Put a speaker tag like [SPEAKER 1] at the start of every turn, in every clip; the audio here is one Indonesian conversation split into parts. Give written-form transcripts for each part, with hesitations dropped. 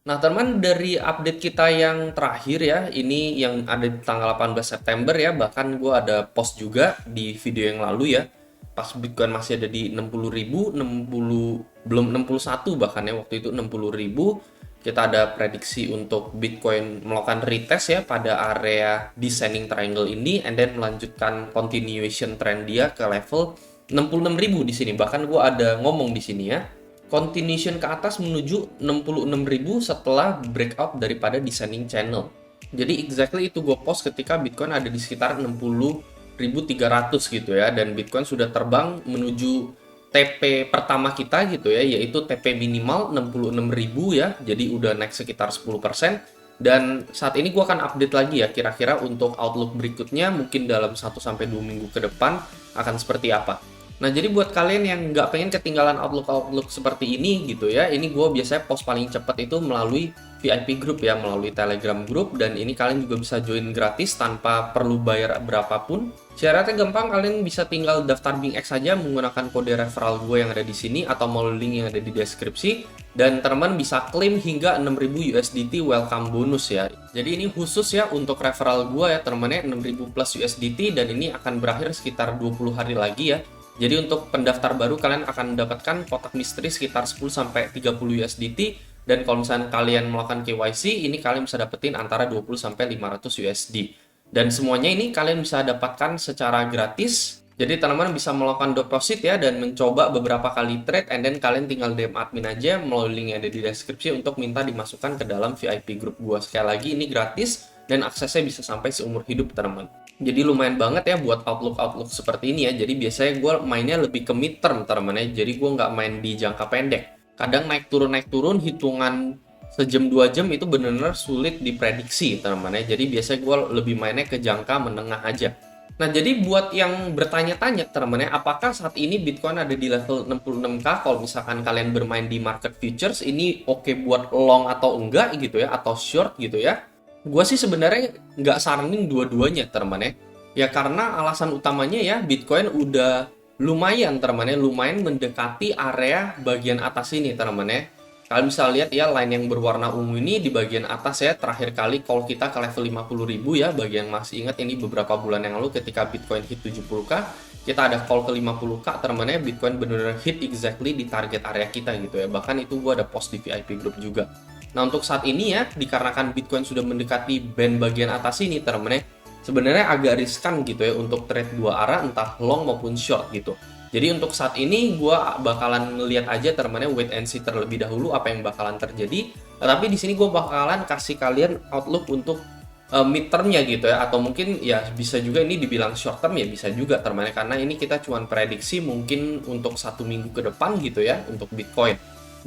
[SPEAKER 1] Nah, teman, dari update kita yang terakhir ya, ini yang ada di tanggal 18 September ya, bahkan gue ada post juga di video yang lalu ya, pas Bitcoin masih ada di 60.000, 60, belum 61 bahkan ya, waktu itu 60.000, kita ada prediksi untuk Bitcoin melakukan retest ya pada area descending triangle ini, and then melanjutkan continuation trend dia ke level 66.000 di sini. Bahkan gue ada ngomong di sini ya, continuation ke atas menuju 66.000 setelah breakout daripada descending channel. Jadi exactly itu gue post ketika Bitcoin ada di sekitar 60.300 gitu ya, dan Bitcoin sudah terbang menuju TP pertama kita gitu ya, yaitu TP minimal 66.000 ya, jadi udah naik sekitar 10%. Dan saat ini gue akan update lagi ya, kira-kira untuk outlook berikutnya mungkin dalam 1-2 minggu ke depan akan seperti apa. Nah, jadi buat kalian yang nggak pengen ketinggalan outlook-outlook seperti ini gitu ya, ini gue biasanya post paling cepat itu melalui VIP group ya, melalui Telegram group, dan ini kalian juga bisa join gratis tanpa perlu bayar berapapun. Syaratnya gampang, kalian bisa tinggal daftar BingX saja menggunakan kode referral gue yang ada di sini atau melalui link yang ada di deskripsi, dan teman bisa klaim hingga 6.000 USDT welcome bonus ya. Jadi ini khusus ya untuk referral gue ya, teman-teman, 6.000 plus USDT, dan ini akan berakhir sekitar 20 hari lagi ya. Jadi untuk pendaftar baru kalian akan mendapatkan kotak misteri sekitar 10-30 USDT, dan kalau misalnya kalian melakukan KYC, ini kalian bisa dapetin antara 20-500 USD. Dan semuanya ini kalian bisa dapatkan secara gratis. Jadi teman-teman bisa melakukan deposit ya dan mencoba beberapa kali trade, and then kalian tinggal DM admin aja melalui link yang ada di deskripsi untuk minta dimasukkan ke dalam VIP group gua. Sekali lagi ini gratis dan aksesnya bisa sampai seumur hidup, teman-teman. Jadi lumayan banget ya buat outlook seperti ini ya. Jadi biasanya gue mainnya lebih ke midterm, teman-teman ya. Jadi gue nggak main di jangka pendek. Kadang naik turun hitungan sejam 2 jam itu benar-benar sulit diprediksi, teman-teman ya. Jadi biasanya gue lebih mainnya ke jangka menengah aja. Nah, jadi buat yang bertanya-tanya, teman-teman ya, apakah saat ini Bitcoin ada di level 66K? Kalau misalkan kalian bermain di market futures, ini oke buat long atau enggak gitu ya, atau short gitu ya. Gue sih sebenarnya nggak saranin dua-duanya, teman-teman ya. Ya karena alasan utamanya ya, Bitcoin udah lumayan, teman-teman ya, lumayan mendekati area bagian atas ini, teman-teman ya. Kalian bisa lihat ya, line yang berwarna ungu ini di bagian atas ya, terakhir kali call kita ke level 50.000 ya, bagi yang masih ingat ini beberapa bulan yang lalu ketika Bitcoin hit 70K, kita ada call ke 50K, teman-teman ya, Bitcoin benar-benar hit exactly di target area kita gitu ya. Bahkan itu gue ada post di VIP group juga. Nah, untuk saat ini ya, dikarenakan Bitcoin sudah mendekati band bagian atas ini, teman-teman ya, sebenarnya agak riskan gitu ya untuk trade dua arah, entah long maupun short gitu. Jadi untuk saat ini gue bakalan ngeliat aja, teman-teman ya, wait and see terlebih dahulu apa yang bakalan terjadi. Tapi di sini gue bakalan kasih kalian outlook untuk midtermnya gitu ya, atau mungkin ya bisa juga ini dibilang short term ya, bisa juga, teman-teman ya, karena ini kita cuma prediksi mungkin untuk 1 minggu ke depan gitu ya untuk Bitcoin.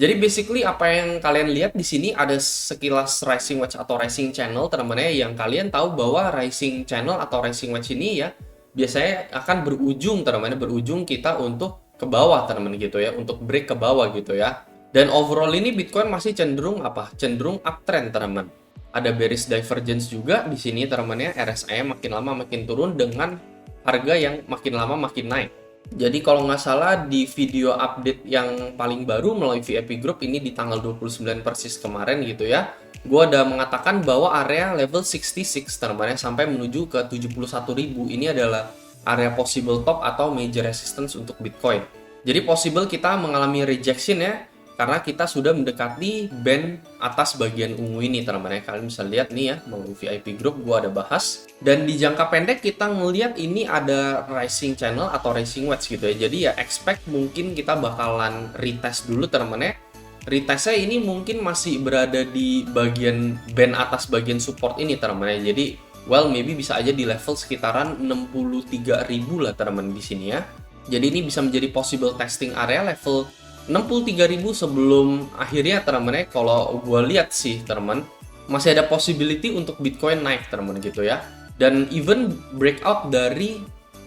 [SPEAKER 1] Jadi basically apa yang kalian lihat di sini ada sekilas rising wedge atau rising channel, teman-teman ya, yang kalian tahu bahwa rising channel atau rising wedge ini ya biasanya akan berujung, teman-teman, berujung kita untuk ke bawah, teman-teman gitu ya, untuk break ke bawah gitu ya. Dan overall ini Bitcoin masih cenderung apa? Cenderung uptrend, teman-teman. Ada bearish divergence juga di sini, teman-teman ya, RSI makin lama makin turun dengan harga yang makin lama makin naik. Jadi kalau nggak salah di video update yang paling baru melalui VIP group ini di tanggal 29 persis kemarin gitu ya, gue ada mengatakan bahwa area level 66, teman-teman ya, sampai menuju ke 71.000 ini adalah area possible top atau major resistance untuk Bitcoin. Jadi possible kita mengalami rejection ya, karena kita sudah mendekati band atas bagian ungu ini, teman-teman ya. Kalian bisa lihat nih ya, melalui VIP group gue ada bahas. Dan di jangka pendek kita ngelihat ini ada rising channel atau rising wedge gitu ya. Jadi ya expect mungkin kita bakalan retest dulu, teman-teman ya. Retestnya ini mungkin masih berada di bagian band atas bagian support ini, teman-teman ya. Jadi well maybe bisa aja di level sekitaran 63.000 lah, teman-teman, di sini ya. Jadi ini bisa menjadi possible testing area level 63.000 sebelum akhirnya, teman-teman ya, kalau gue lihat sih, teman-teman, masih ada possibility untuk Bitcoin naik, teman-teman gitu ya. Dan even breakout dari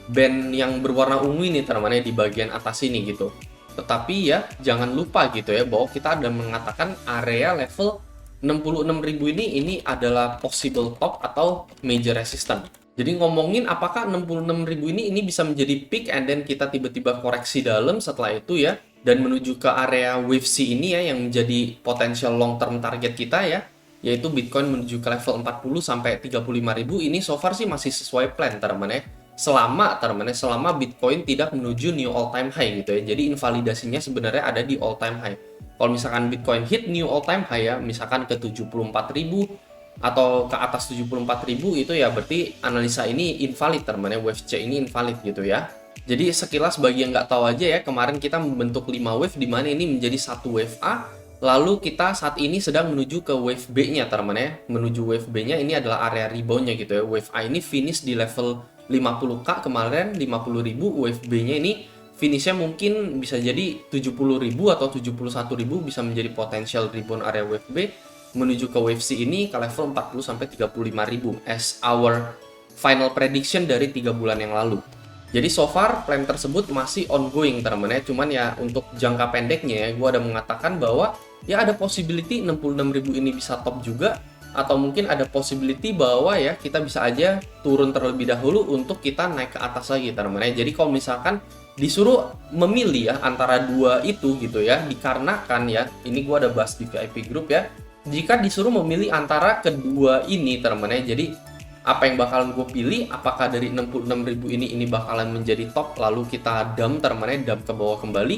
[SPEAKER 1] band yang berwarna ungu ini, teman-teman ya, di bagian atas ini gitu. Tetapi ya jangan lupa gitu ya, bahwa kita ada mengatakan area level 66.000 ini adalah possible top atau major resistance. Jadi ngomongin apakah 66.000 ini bisa menjadi peak and then kita tiba-tiba koreksi dalam setelah itu ya. dan menuju ke area wave C ini ya yang menjadi potential long term target kita ya, yaitu Bitcoin menuju ke level 40 sampai 35.000. Ini so far sih masih sesuai plan teman-teman ya. Selama Bitcoin tidak menuju new all time high gitu ya. Jadi invalidasinya sebenarnya ada di all time high. Kalau misalkan Bitcoin hit new all time high ya, misalkan ke 74.000 atau ke atas 74.000, itu ya berarti analisa ini invalid teman-teman ya, wave C ini invalid gitu ya. Jadi sekilas bagi yang nggak tahu aja ya, kemarin kita membentuk 5 wave di mana ini menjadi satu wave A, lalu kita saat ini sedang menuju ke wave B-nya teman-teman ya. Menuju wave B-nya ini adalah area rebound-nya gitu ya. Wave A ini finish di level 50k kemarin 50.000, wave B-nya ini finishnya mungkin bisa jadi 70.000 atau 71.000, bisa menjadi potential rebound area wave B menuju ke wave C ini ke level 40 sampai 35.000 as our final prediction dari 3 bulan yang lalu. Jadi so far plan tersebut masih ongoing teman-teman ya. Cuman ya untuk jangka pendeknya ya, gue ada mengatakan bahwa ya ada possibility 66.000 ini bisa top juga, atau mungkin ada possibility bahwa ya kita bisa aja turun terlebih dahulu untuk kita naik ke atas lagi teman-teman ya. Jadi kalau misalkan disuruh memilih ya antara dua itu gitu ya, dikarenakan ya ini gue ada bahas di VIP group ya, jika disuruh memilih antara kedua ini teman-teman ya, jadi apa yang bakalan gue pilih, apakah dari 66.000 ini bakalan menjadi top lalu kita dump teman-teman ya, dump ke bawah kembali,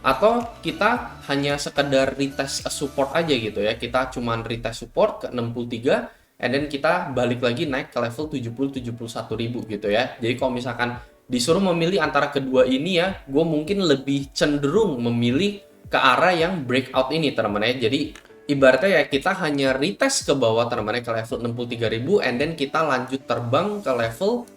[SPEAKER 1] atau kita hanya sekedar retest support aja gitu ya, kita cuman retest support ke 63 and then kita balik lagi naik ke level 70-71.000 gitu ya. Jadi kalau misalkan disuruh memilih antara kedua ini ya, gue mungkin lebih cenderung memilih ke arah yang breakout ini teman-teman ya. Jadi ibaratnya ya kita hanya retest ke bawah teman-teman ya, ke level 63.000 and then kita lanjut terbang ke level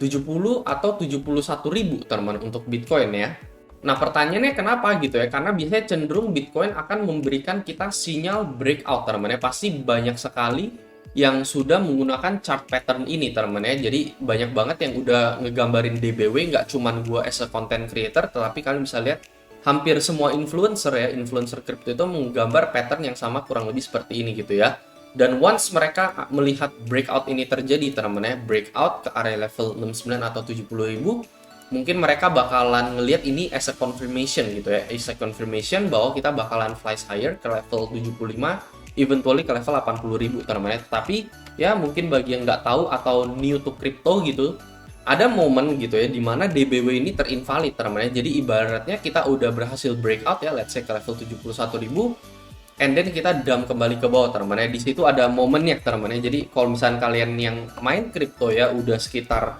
[SPEAKER 1] 70 atau 71.000 teman-teman untuk Bitcoin ya. Nah pertanyaannya kenapa gitu ya, karena biasanya cenderung Bitcoin akan memberikan kita sinyal breakout teman-teman ya. Pasti banyak sekali yang sudah menggunakan chart pattern ini teman-teman ya. Jadi banyak banget yang udah ngegambarin DBW, nggak cuman gua as a content creator, tetapi kalian bisa lihat hampir semua influencer ya, influencer crypto itu menggambar pattern yang sama kurang lebih seperti ini gitu ya. Dan once mereka melihat breakout ini terjadi teman-teman ya, breakout ke area level 69 atau 70.000, mungkin mereka bakalan ngelihat ini as a confirmation gitu ya, as a confirmation bahwa kita bakalan fly higher ke level 75, eventually ke level 80.000 teman-teman ya. Tapi ya mungkin bagi yang nggak tahu atau new to crypto gitu, ada momen gitu ya dimana DBW ini terinvalid teman-teman ya. Jadi ibaratnya kita udah berhasil breakout ya, let's say ke level 71.000 and then kita dump kembali ke bawah teman-teman ya. Di situ ada momennya teman-teman ya. Jadi kalau misalnya kalian yang main kripto ya udah sekitar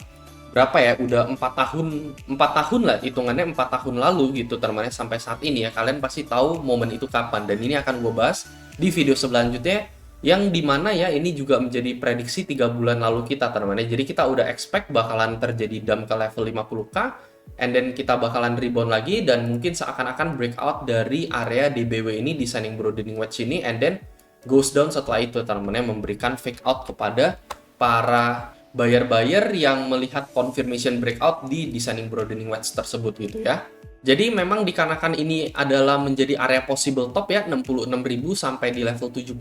[SPEAKER 1] berapa ya, udah 4 tahun lah hitungannya, 4 tahun lalu gitu teman-teman ya, sampai saat ini ya kalian pasti tahu momen itu kapan, dan ini akan gue bahas di video selanjutnya yang dimana ya ini juga menjadi prediksi 3 bulan lalu kita teman-teman ya. Jadi kita udah expect bakalan terjadi dump ke level 50k and then kita bakalan rebound lagi dan mungkin seakan-akan breakout dari area DBW ini, descending broadening wedge ini, and then goes down setelah itu teman-teman ya, memberikan fake out kepada para buyer-buyer yang melihat confirmation breakout di descending broadening wedge tersebut gitu ya. Jadi memang dikarenakan ini adalah menjadi area possible top ya, 66.000 sampai di level 71.000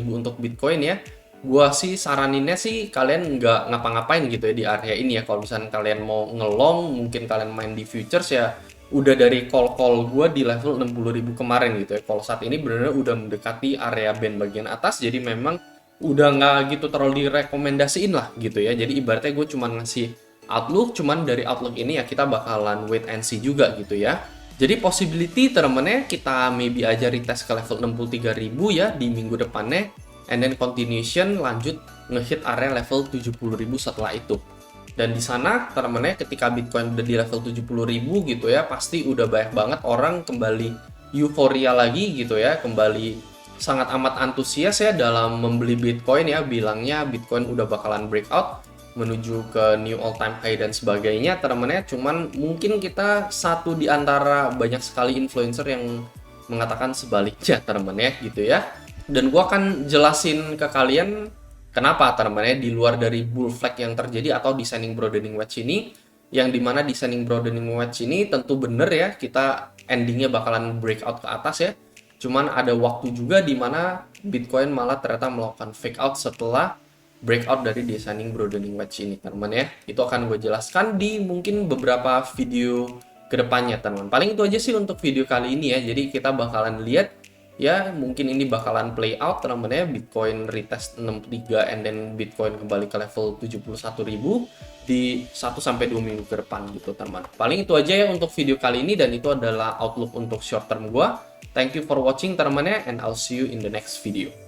[SPEAKER 1] untuk Bitcoin ya. Gua sih saraninnya sih kalian nggak ngapa-ngapain gitu ya di area ini ya. Kalau misalnya kalian mau ngelong, mungkin kalian main di futures ya udah dari call gua di level 60.000 kemarin gitu ya. Kalau saat ini benar-benar udah mendekati area band bagian atas, jadi memang udah nggak gitu terlalu direkomendasiin lah gitu ya. Jadi ibaratnya gue cuma ngasih outlook, cuman dari outlook ini ya kita bakalan wait and see juga gitu ya. Jadi possibility temen-temennya kita maybe aja retest ke level 63.000 ya di minggu depannya, and then continuation lanjut ngehit area level 70.000 setelah itu. Dan di sana temen-temennya ketika Bitcoin udah di level 70.000 gitu ya, pasti udah banyak banget orang kembali euforia lagi gitu ya, kembali sangat amat antusias ya dalam membeli Bitcoin ya, bilangnya Bitcoin udah bakalan breakout menuju ke new all time high dan sebagainya teman-teman ya. Cuman mungkin kita satu di antara banyak sekali influencer yang mengatakan sebaliknya teman-teman ya gitu ya. Dan gua akan jelasin ke kalian kenapa teman-teman ya, di luar dari bull flag yang terjadi atau descending broadening wedge ini, yang dimana descending broadening wedge ini tentu bener ya kita endingnya bakalan breakout ke atas ya. Cuman ada waktu juga dimana Bitcoin malah ternyata melakukan fake out setelah breakout dari descending broadening wedge ini teman-teman ya. Itu akan gue jelaskan di mungkin beberapa video ke depannya teman. Paling itu aja sih untuk video kali ini ya. Jadi kita bakalan lihat ya, mungkin ini bakalan play out teman-teman ya, Bitcoin retest 63 and then Bitcoin kembali ke level 71.000 di 1 sampai 2 minggu ke depan gitu teman. Paling itu aja ya untuk video kali ini, dan itu adalah outlook untuk short term gua. Thank you for watching teman-teman ya, and I'll see you in the next video.